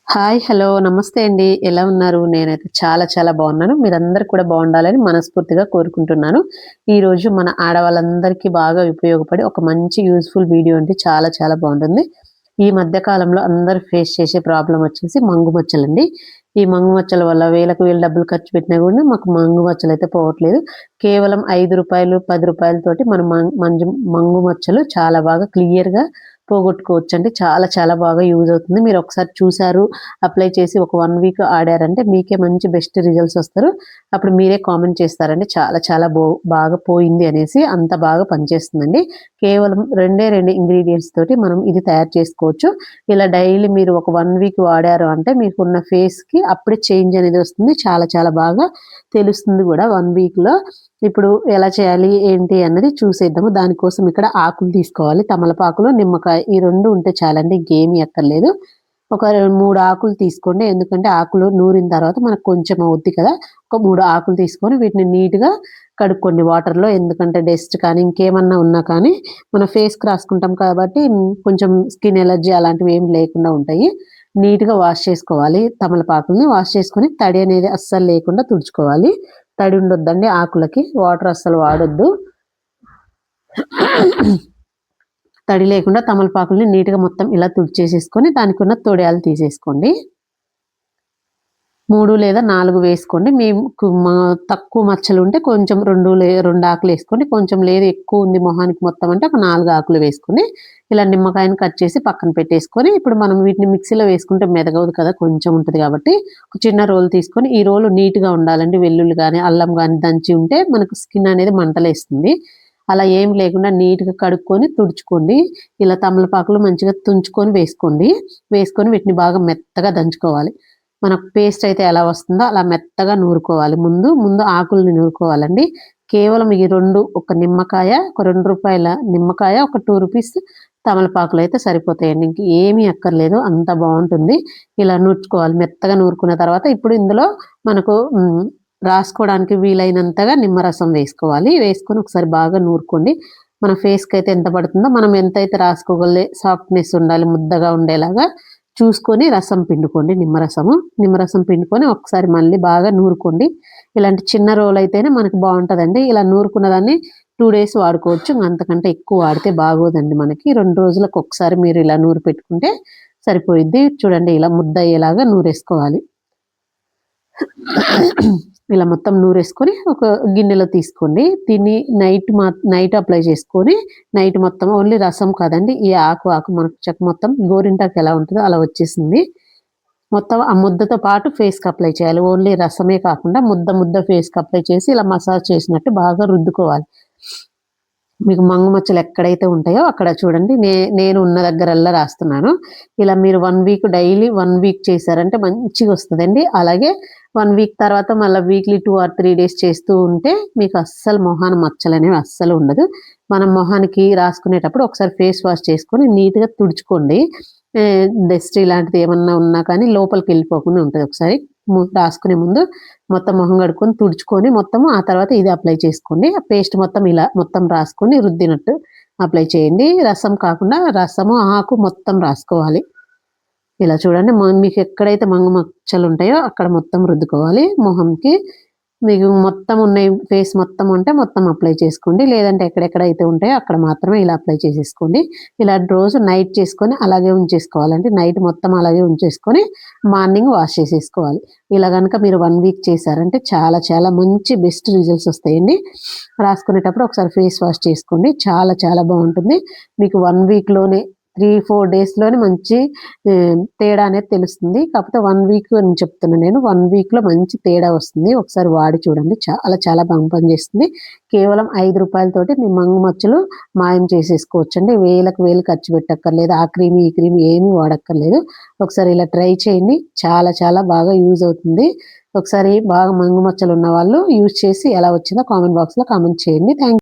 Hi hello నమస్తే అండి. ఎలా ఉన్నారు? నేనైతే చాలా చాలా బాగున్నాను. మీరందరూ కూడా బాగుండాలని మనస్ఫూర్తిగా కోరుకుంటున్నాను. ఈరోజు మన ఆడవాళ్ళందరికీ బాగా ఉపయోగపడే ఒక మంచి యూజ్ఫుల్ వీడియో అండి. చాలా చాలా బాగుంటుంది. ఈ మధ్య కాలంలో అందరూ ఫేస్ చేసే ప్రాబ్లం వచ్చేసి మంగు మచ్చలండి. ఈ మంగు మచ్చల వల్ల వేలకు వేలు డబ్బులు ఖర్చు పెట్టినా కూడా మాకు మంగు మచ్చలు అయితే పోవట్లేదు. కేవలం రూ. 5, రూ. 10 తోటి మన మంగు మచ్చలు చాలా బాగా క్లియర్‌గా పోగొట్టుకోవచ్చండి. చాలా చాలా బాగా యూజ్ అవుతుంది. మీరు ఒకసారి చూసారు, అప్లై చేసి ఒక 1 వీక్ ఆడారంటే మీకే మంచి బెస్ట్ రిజల్ట్స్ వస్తారు. అప్పుడు మీరే కామెంట్ చేస్తారండి చాలా చాలా బాగా పోయింది అనేసి. అంత బాగా పనిచేస్తుందండి. కేవలం 2 ఇంగ్రీడియెంట్స్ తోటి మనం ఇది తయారు చేసుకోవచ్చు. ఇలా డైలీ మీరు ఒక 1 వీక్ వాడారు అంటే మీకున్న ఫేస్‌కి అప్పుడే చేంజ్ అనేది వస్తుంది. చాలా చాలా బాగా తెలుస్తుంది కూడా 1 వీక్‌లో. ఇప్పుడు ఎలా చేయాలి ఏంటి అన్నది చూసేద్దాము. దానికోసం ఇక్కడ ఆకులు తీసుకోవాలి. తమలపాకులు, నిమ్మకాయ ఈ 2 ఉంటే చాలండి. ఇంకేమీ అక్కర్లేదు. ఒక 3 ఆకులు తీసుకోండి. ఎందుకంటే ఆకులు నూరిన తర్వాత మనకు కొంచెం అవుద్ది కదా! ఒక 3 ఆకులు తీసుకొని వీటిని నీట్‌గా కడుక్కోండి వాటర్‌లో. ఎందుకంటే డస్ట్ కానీ ఇంకేమన్నా ఉన్నా కానీ మన ఫేస్‌కి రాసుకుంటాం కాబట్టి కొంచెం స్కిన్ ఎలర్జీ అలాంటివి ఏమి లేకుండా ఉంటాయి. నీట్‌గా వాష్ చేసుకోవాలి తమలపాకుల్ని. వాష్ చేసుకొని తడి అనేది అస్సలు లేకుండా తుడుచుకోవాలి. తడి ఉండొద్దండి ఆకులకి. వాటర్ అస్సలు వాడొద్దు. తడి లేకుండా తమలపాకుల్ని నీట్‌గా మొత్తం ఇలా తుడిచేసేసుకొని దానికున్న తొడియాలు తీసేసుకోండి. 3 లేదా 4 వేసుకోండి. మీకు తక్కువ మచ్చలుంటే కొంచెం 2 ఆకులేసుకోండి. కొంచెం లేదు ఎక్కువ ఉంది మొహానికి మొత్తం అంటే ఒక 4 ఆకులు వేసుకోండి. ఇలా నిమ్మకాయని కట్ చేసి పక్కన పెట్టేసుకొని, ఇప్పుడు మనం వీటిని మిక్సీలో వేసుకుంటే మెదగదు కదా! కొంచెం ఉంటది కాబట్టి, ఒక చిన్న రోలు తీసుకొని ఈ రోలు నీట్‌గా ఉండాలండి. వెల్లుల్లి గానీ, అల్లం గానీ దంచి ఉంటే మనకు స్కిన్ అనేది మంటలేస్తుంది. అలా ఏం లేకుండా నీట్‌గా కడుక్కొని తుడుచుకోండి. ఇలా తమలపాకులు మంచిగా తుంచుకొని వేసుకోండి. వేసుకొని వీటిని బాగా మెత్తగా దంచుకోవాలి. మనకు పేస్ట్ అయితే ఎలా వస్తుందో అలా మెత్తగా నూరుకోవాలి. ముందు ఆకుల్ని నూరుకోవాలండి. కేవలం ఈ 2 ఒక నిమ్మకాయ, ఒక రూ. 2 నిమ్మకాయ, ఒక రూ. 2 తమలపాకులైతే సరిపోతాయండి. ఇంక ఏమీ అక్కర్లేదు. అంత బావుంటుంది. ఇలా నూర్చుకోవాలి. మెత్తగా నూరుకున్న తర్వాత ఇప్పుడు ఇందులో మనకు రాసుకోవడానికి వీలైనంతగా నిమ్మరసం వేసుకోవాలి. వేసుకొని ఒకసారి బాగా నూరుకోండి. మన ఫేస్‌కైతే ఎంత పడుతుందో, మనం ఎంతైతే రాసుకోగలే సాఫ్ట్‌నెస్ ఉండాలి ముద్దగా ఉండేలాగా చూసుకొని రసం పిండుకోండి నిమ్మరసము. నిమ్మరసం పిండుకొని ఒకసారి మళ్ళీ బాగా నూరుకోండి. ఇలాంటి చిన్న రోలయితేనే మనకు బావుంటదండి. ఇలా నూరుకున్న దాన్ని 2 డేస్ వాడుకోవచ్చు. అంతకంటే ఎక్కువ వాడితే బాగోదండి మనకి. 2 రోజులకు ఒకసారి మీరు ఇలా నూరి పెట్టుకుంటే సరిపోయిద్ది. చూడండి ఇలా ముద్ద అయ్యేలాగా నూరేసుకోవాలి. ఇలా మొత్తం నూరేసుకొని ఒక గిన్నెలో తీసుకోండి. దీన్ని నైట్ అప్లై చేసుకొని నైట్ మొత్తం ఓన్లీ రసం కాదండి. ఈ ఆకు మనకు చెక్క మొత్తం గోరింటాకు ఎలా ఉంటదో అలా వచ్చేసింది. మొత్తం ఆ ముద్దతో పాటు ఫేస్‌కి అప్లై చేయాలి. ఓన్లీ రసమే కాకుండా ముద్ద ఫేస్‌కి అప్లై చేసి ఇలా మసాజ్ చేసినట్టు బాగా రుద్దుకోవాలి. మీకు మంగు మచ్చలు ఎక్కడైతే ఉంటాయో అక్కడ చూడండి. నేను ఉన్న దగ్గరల్లా రాస్తున్నాను. ఇలా మీరు 1 వీక్ డైలీ 1 వీక్ చేశారంటే మంచిగొస్తదండి. అలాగే 1 వీక్ తర్వాత మళ్ళా వీక్లీ 2 ఆర్ 3 డేస్ చేస్తూ ఉంటే మీకు అస్సలు మొహాన మచ్చలనేవి అస్సలు ఉండదు. మనం మొహానికి రాసుకునేటప్పుడు ఒకసారి ఫేస్ వాష్ చేసుకొని నీట్‌గా తుడుచుకోండి. డస్ట్ ఇలాంటిది ఏమన్నా ఉన్నా కానీ లోపలికెళ్ళిపోకుండా ఉంటది. ఒకసారి రాసుకునే ముందు మొత్తం మొహం కడుక్కొని తుడుచుకొని మొత్తము ఆ తర్వాత ఇది అప్లై చేసుకోండి. ఆ పేస్ట్ మొత్తం ఇలా మొత్తం రాసుకొని రుద్దినట్టు అప్లై చేయండి. రసం కాకుండా రసము, ఆకు మొత్తం రాసుకోవాలి. ఇలా చూడండి మీకు ఎక్కడైతే మంగు మచ్చలుంటాయో అక్కడ మొత్తం రుద్దుకోవాలి మొహంకి. మీకు మొత్తం ఉన్నాయి ఫేస్ మొత్తం ఉంటే మొత్తం అప్లై చేసుకోండి. లేదంటే ఎక్కడెక్కడైతే ఉంటాయో అక్కడ మాత్రమే ఇలా అప్లై చేసేసుకోండి. ఇలా రోజు నైట్ చేసుకొని అలాగే ఉంచేసుకోవాలండి. నైట్ మొత్తం అలాగే ఉంచేసుకొని మార్నింగ్ వాష్ చేసేసుకోవాలి. ఇలా గనక మీరు 1 వీక్ చేశారంటే చాలా చాలా మంచి బెస్ట్ రిజల్ట్స్ వస్తాయండి. రాసుకునేటప్పుడు ఒకసారి ఫేస్ వాష్ చేసుకోండి. చాలా చాలా బావుంటుంది. మీకు 1 వీక్‌లోనే 3, 4 డేస్‌లోనే మంచి తేడా అనేది తెలుస్తుంది. కాకపోతే 1 వీక్ అని చెప్తున్నా నేను. 1 వీక్‌లో మంచి తేడా వస్తుంది. ఒకసారి వాడి చూడండి. చాలా చాలా బాగా పనిచేస్తుంది. కేవలం రూ. 5 తోటి మీ మంగు మచ్చలు మాయం చేసేసుకోవచ్చండి. వేలకు వేలు ఖర్చు పెట్టక్కర్లేదు. ఆ క్రీమ్, ఈ క్రీమ్ ఏమీ వాడక్కర్లేదు. ఒకసారి ఇలా ట్రై చేయండి. చాలా చాలా బాగా యూజ్ అవుతుంది. ఒకసారి బాగా మంగు మచ్చలు ఉన్నవాళ్ళు యూజ్ చేసి ఎలా వచ్చిందో కామెంట్ బాక్స్‌లో కామెంట్ చేయండి.